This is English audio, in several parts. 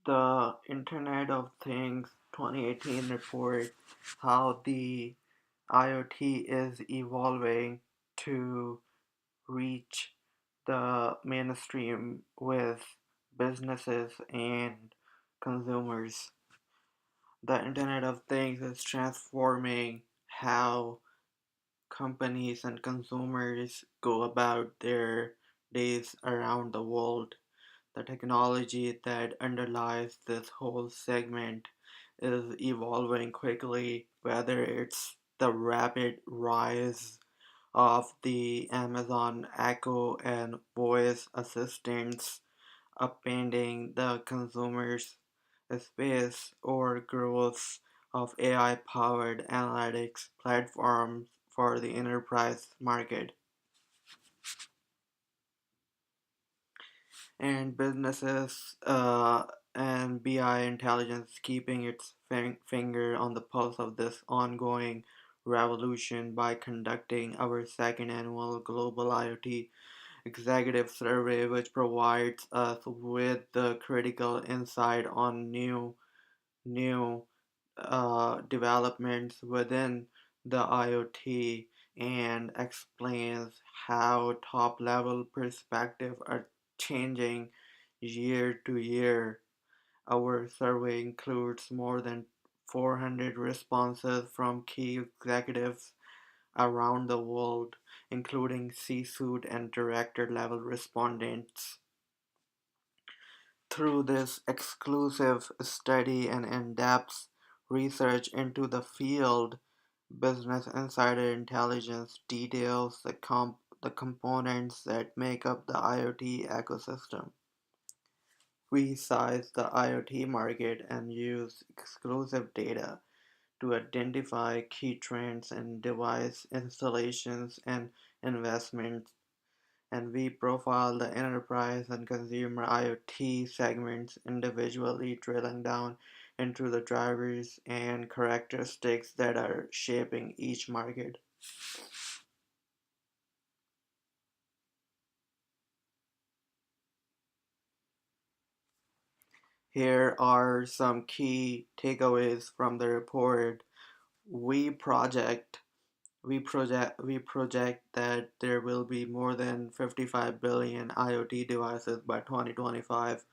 The Internet of Things 2018 report how the IoT is evolving to reach the mainstream with businesses and consumers. The Internet of Things is transforming how companies and consumers go about their days around the world. The technology that underlies this whole segment is evolving quickly, whether it's the rapid rise of the Amazon Echo and voice assistants upending the consumer's space, or growth of AI powered analytics platforms for the enterprise market. And businesses and BI intelligence keeping its finger on the pulse of this ongoing revolution by conducting our second annual Global IoT Executive Survey, which provides us with the critical insight on new developments within the IoT and explains how top level perspectives are changing year to year. Our survey includes more than 400 responses from key executives around the world, including C suite and director level respondents. Through this exclusive study and in-depth research into the field, Business Insider Intelligence details the components that make up the IoT ecosystem. We size the IoT market and use exclusive data to identify key trends in device installations and investments, and we profile the enterprise and consumer IoT segments individually, drilling down into the drivers and characteristics that are shaping each market. Here are some key takeaways from the report. We project we project that there will be more than 55 billion IoT devices by 2025,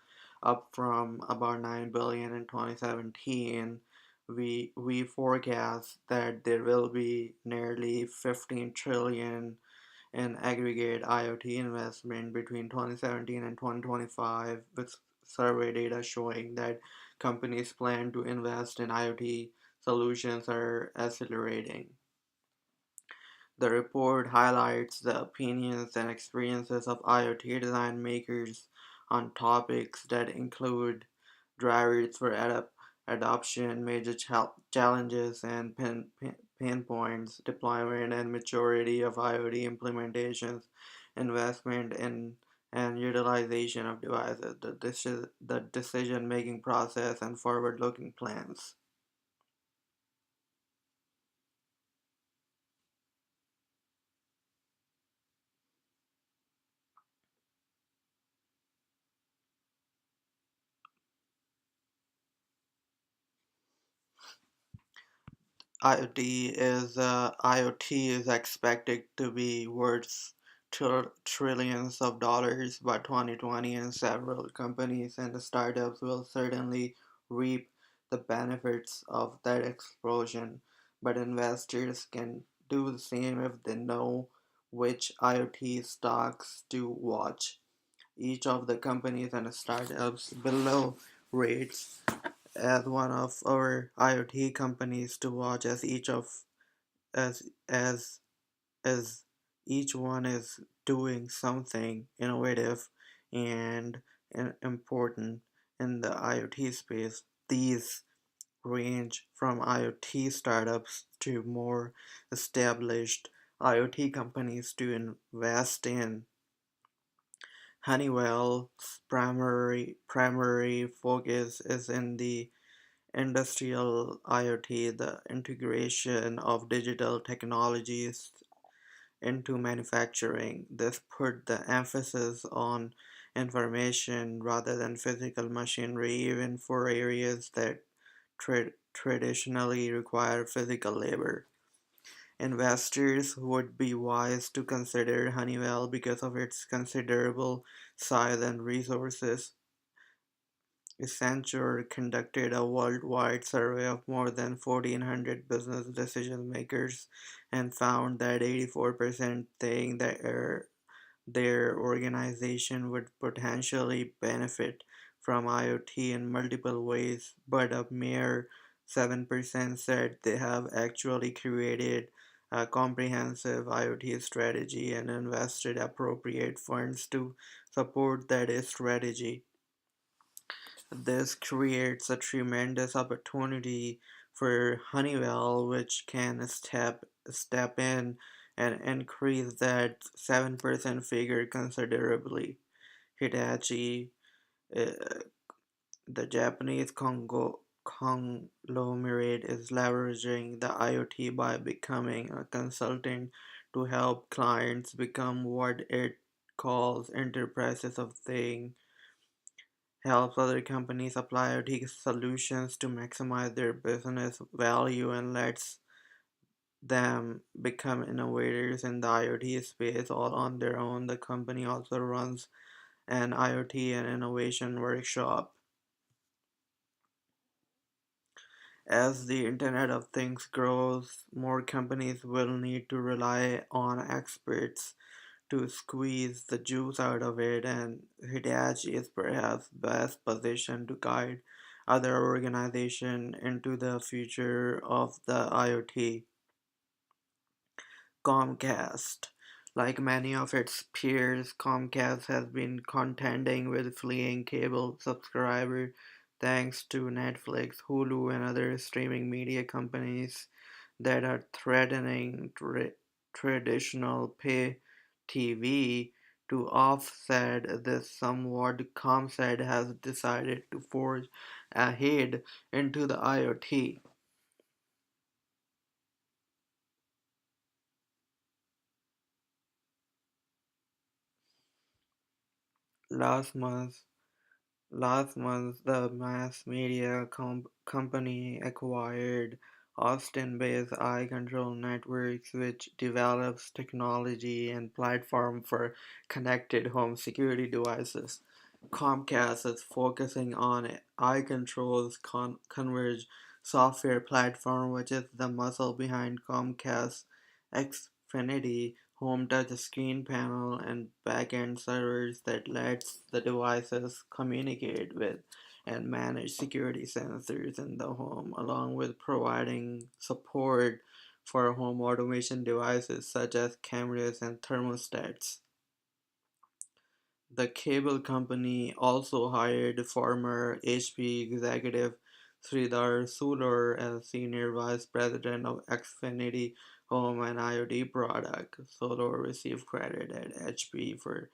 up from about 9 billion in 2017. We forecast that there will be nearly 15 trillion in aggregate IoT investment between 2017 and 2025, with survey data showing that companies plan to invest in IoT solutions are accelerating. The report highlights the opinions and experiences of IoT design makers on topics that include drivers for adoption, major challenges and pain points, deployment and maturity of IoT implementations, investment in and utilization of devices, the decision making process, and forward looking plans. IoT is expected to be worth trillions of dollars by 2020, and several companies and startups will certainly reap the benefits of that explosion. But investors can do the same if they know which IoT stocks to watch. Each of the companies and startups below rates as one of our IoT companies to watch, as as as each one is doing something innovative and important in the IoT space. These range from IoT startups to more established IoT companies to invest in. Honeywell's primary focus is in the industrial IoT, the integration of digital technologies into manufacturing. This put the emphasis on information rather than physical machinery, even for areas that traditionally require physical labor. Investors would be wise to consider Honeywell because of its considerable size and resources. Accenture conducted a worldwide survey of more than 1,400 business decision makers and found that 84% think that their organization would potentially benefit from IoT in multiple ways, but a mere 7% said they have actually created a comprehensive IoT strategy and invested appropriate funds to support that strategy. This creates a tremendous opportunity for Honeywell, which can step in and increase that 7% figure considerably. Hitachi, uh, the Japanese conglomerate, is leveraging the IoT by becoming a consultant to help clients become what it calls enterprises of things, helps other companies apply IoT solutions to maximize their business value, and lets them become innovators in the IoT space all on their own. The company also runs an IoT and innovation workshop. As the Internet of Things grows, more companies will need to rely on experts to squeeze the juice out of it, and Hitachi is perhaps best positioned to guide other organizations into the future of the IoT. Comcast. Like many of its peers, Comcast has been contending with fleeing cable subscriber thanks to Netflix, Hulu, and other streaming media companies that are threatening traditional pay TV. To offset this somewhat, Comcast has decided to forge ahead into the IoT. Last month, Last month, the mass media company acquired Austin-based Eye Control Networks, which develops technology and platform for connected home security devices. Comcast is focusing on Eye Control's Converge software platform, which is the muscle behind Comcast Xfinity home touch screen panel and backend servers that lets the devices communicate with and manage security sensors in the home, along with providing support for home automation devices such as cameras and thermostats. The cable company also hired former HP executive Sridhar Sulur as Senior Vice President of Xfinity Home and IoT product. Sulur received credit at HP for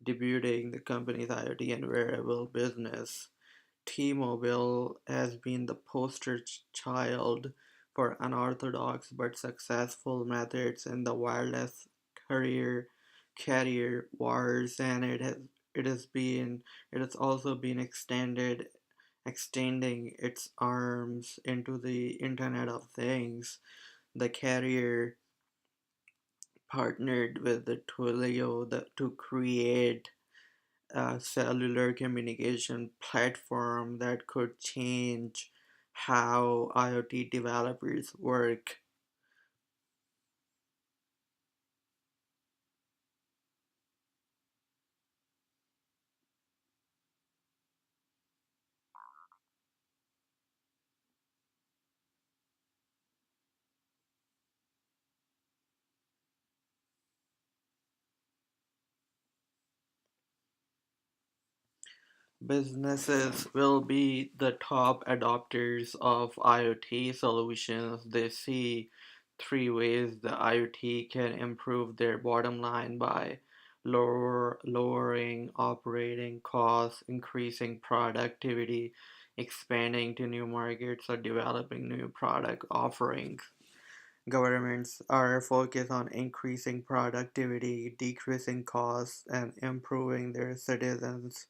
debuting the company's IoT and wearable business. T-Mobile has been the poster child for unorthodox but successful methods in the wireless carrier carrier wars, and it has also been extending its arms into the Internet of Things. The carrier partnered with the Twilio to create a cellular communication platform that could change how IoT developers work. Businesses will be the top adopters of IoT solutions. They see three ways the IoT can improve their bottom line by lowering operating costs, increasing productivity, expanding to new markets, or developing new product offerings. Governments are focused on increasing productivity, decreasing costs, and improving their citizens'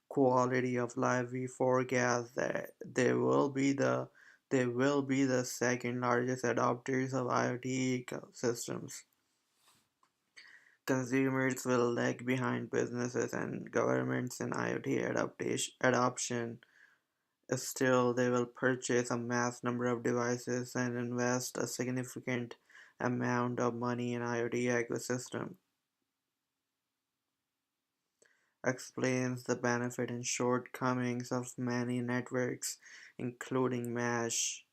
quality of life. We forecast that they will be the second largest adopters of IoT ecosystems. Consumers will lag behind businesses and governments in IoT adoption. Still, they will purchase a mass number of devices and invest a significant amount of money in IoT ecosystem. Explains the benefit and shortcomings of many networks, including mesh.